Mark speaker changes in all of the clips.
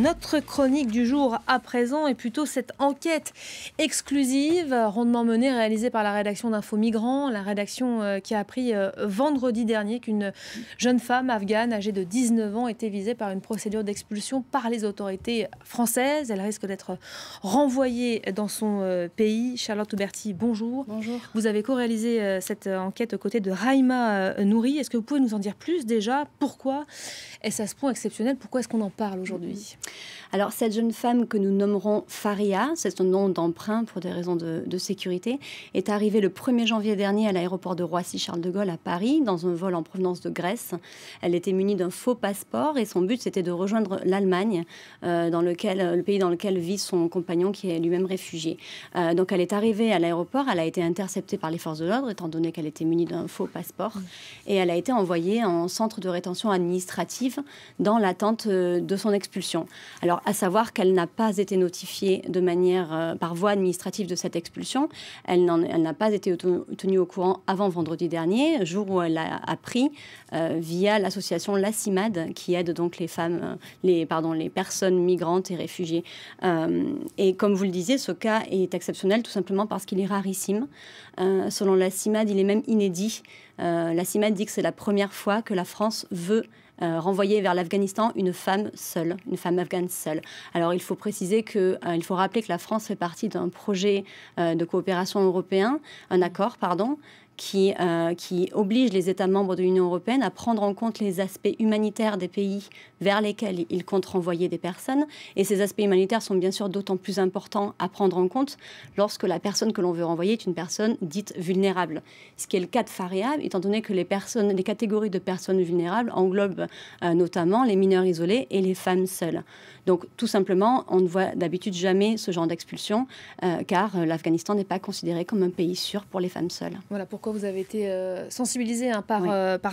Speaker 1: Notre chronique du jour à présent est plutôt cette enquête exclusive, rondement menée, réalisée par la rédaction d'Info Migrants, la rédaction qui a appris vendredi dernier qu'une jeune femme afghane âgée de 19 ans était visée par une procédure d'expulsion par les autorités françaises. Elle risque d'être renvoyée dans son pays. Charlotte Auberti, bonjour.
Speaker 2: Bonjour.
Speaker 1: Vous avez co-réalisé cette enquête aux côtés de Raïma Nouri. Est-ce que vous pouvez nous en dire plus déjà? Pourquoi est-ce à ce point exceptionnel? Pourquoi est-ce qu'on en parle aujourd'hui?
Speaker 2: Alors, cette jeune femme que nous nommerons Faria, c'est son nom d'emprunt pour des raisons de sécurité, est arrivée le 1er janvier dernier à l'aéroport de Roissy-Charles de Gaulle à Paris, dans un vol en provenance de Grèce. Elle était munie d'un faux passeport et son but, c'était de rejoindre l'Allemagne, le pays dans lequel vit son compagnon qui est lui-même réfugié. Donc, elle est arrivée à l'aéroport, elle a été interceptée par les forces de l'ordre, étant donné qu'elle était munie d'un faux passeport, et elle a été envoyée en centre de rétention administrative dans l'attente de son expulsion. Alors, à savoir qu'elle n'a pas été notifiée de manière par voie administrative de cette expulsion. Elle n'a pas été tenue au courant avant vendredi dernier, jour où elle a appris via l'association La CIMAD, qui aide donc les personnes migrantes et réfugiées. Et comme vous le disiez, ce cas est exceptionnel tout simplement parce qu'il est rarissime. Selon La CIMAD, il est même inédit. La CIMAD dit que c'est la première fois que la France veut renvoyer vers l'Afghanistan une femme seule, une femme afghane seule. Alors, il faut rappeler que la France fait partie d'un projet de coopération européen, un accord, qui oblige les États membres de l'Union européenne à prendre en compte les aspects humanitaires des pays vers lesquels ils comptent renvoyer des personnes. Et ces aspects humanitaires sont bien sûr d'autant plus importants à prendre en compte lorsque la personne que l'on veut renvoyer est une personne dite vulnérable. Ce qui est le cas de Faria, étant donné que les catégories de personnes vulnérables englobent notamment les mineurs isolés et les femmes seules. Donc, tout simplement, on ne voit d'habitude jamais ce genre d'expulsion, car l'Afghanistan n'est pas considéré comme un pays sûr pour les femmes seules.
Speaker 1: Voilà pourquoi vous avez été sensibilisé par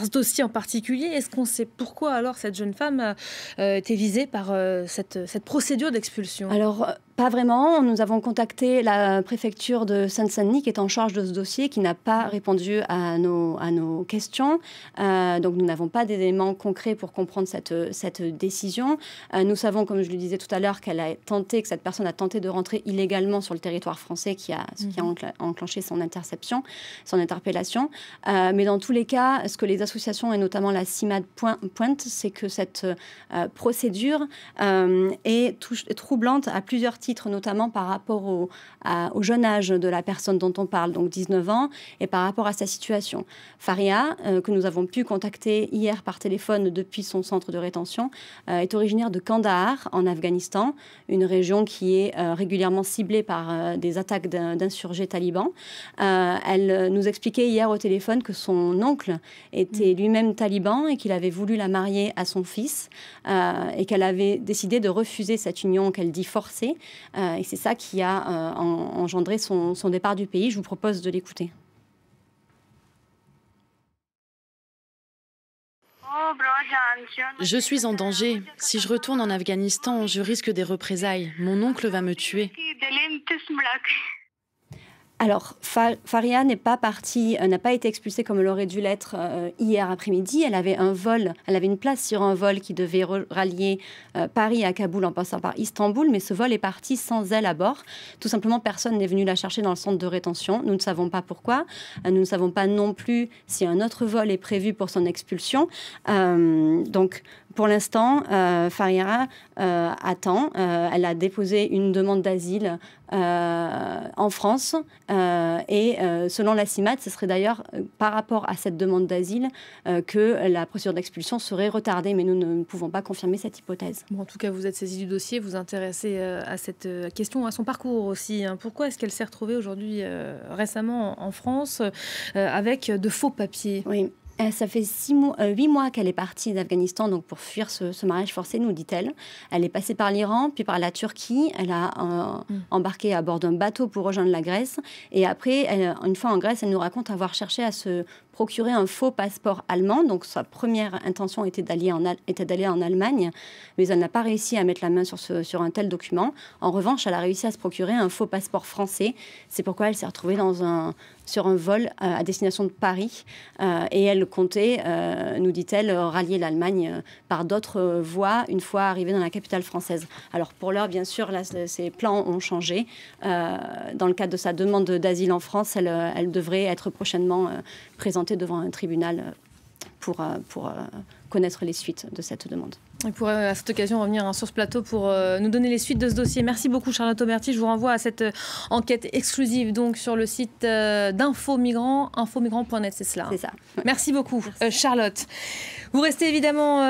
Speaker 1: ce dossier en particulier. Est-ce qu'on sait pourquoi alors cette jeune femme était visée par cette procédure d'expulsion? Alors,
Speaker 2: pas vraiment. Nous avons contacté la préfecture de Seine-Saint-Denis qui est en charge de ce dossier, qui n'a pas répondu à nos questions. Donc, nous n'avons pas d'éléments concrets pour comprendre cette décision. Nous savons, comme je le disais tout à l'heure, que cette personne a tenté de rentrer illégalement sur le territoire français, qui a enclenché son interpellation. Mais dans tous les cas, ce que les associations et notamment la CIMAD pointent, c'est que cette procédure est troublante à plusieurs titres, notamment par rapport au jeune âge de la personne dont on parle, donc 19 ans, et par rapport à sa situation. Faria, que nous avons pu contacter hier par téléphone depuis son centre de rétention, est originaire de Kandahar, en Afghanistan, une région qui est régulièrement ciblée par des attaques d'insurgés talibans. Elle nous expliquait hier au téléphone que son oncle était lui-même taliban et qu'il avait voulu la marier à son fils et qu'elle avait décidé de refuser cette union qu'elle dit forcée. Et c'est ça qui a engendré son départ du pays. Je vous propose de l'écouter.
Speaker 3: Je suis en danger. Si je retourne en Afghanistan, je risque des représailles. Mon oncle va me tuer.
Speaker 2: Alors, Faria n'a pas été expulsée comme elle aurait dû l'être hier après-midi. Elle avait une place sur un vol qui devait rallier Paris à Kaboul en passant par Istanbul, mais ce vol est parti sans elle à bord. Tout simplement, personne n'est venu la chercher dans le centre de rétention. Nous ne savons pas pourquoi. Nous ne savons pas non plus si un autre vol est prévu pour son expulsion. Donc, pour l'instant, Faria attend. Elle a déposé une demande d'asile en France et selon la CIMAD, ce serait d'ailleurs par rapport à cette demande d'asile que la procédure d'expulsion serait retardée, mais nous ne pouvons pas confirmer cette hypothèse.
Speaker 1: Bon, en tout cas, vous êtes saisi du dossier, vous intéressez à cette question, à son parcours aussi. Pourquoi est-ce qu'elle s'est retrouvée aujourd'hui récemment en France avec de faux papiers?
Speaker 2: Oui. Ça fait 8 mois qu'elle est partie d'Afghanistan donc pour fuir ce mariage forcé, nous dit-elle. Elle est passée par l'Iran, puis par la Turquie. Elle a embarqué à bord d'un bateau pour rejoindre la Grèce. Et après, une fois en Grèce, elle nous raconte avoir cherché à se procurer un faux passeport allemand. Donc sa première intention était d'aller en Allemagne, mais elle n'a pas réussi à mettre la main sur un tel document. En revanche, elle a réussi à se procurer un faux passeport français. C'est pourquoi elle s'est retrouvée dans sur un vol à destination de Paris. Et elle comptait, nous dit-elle, rallier l'Allemagne par d'autres voies une fois arrivée dans la capitale française. Alors pour l'heure, bien sûr, là, ces plans ont changé. Dans le cadre de sa demande d'asile en France, elle devrait être prochainement présentée devant un tribunal pour connaître les suites de cette demande.
Speaker 1: On pourrait à cette occasion revenir sur ce plateau pour nous donner les suites de ce dossier. Merci beaucoup Charlotte Auberti. Je vous renvoie à cette enquête exclusive donc sur le site d'Infomigrants, infomigrants.net, c'est cela.
Speaker 2: C'est ça.
Speaker 1: Merci beaucoup
Speaker 2: Merci.
Speaker 1: Charlotte. Vous restez évidemment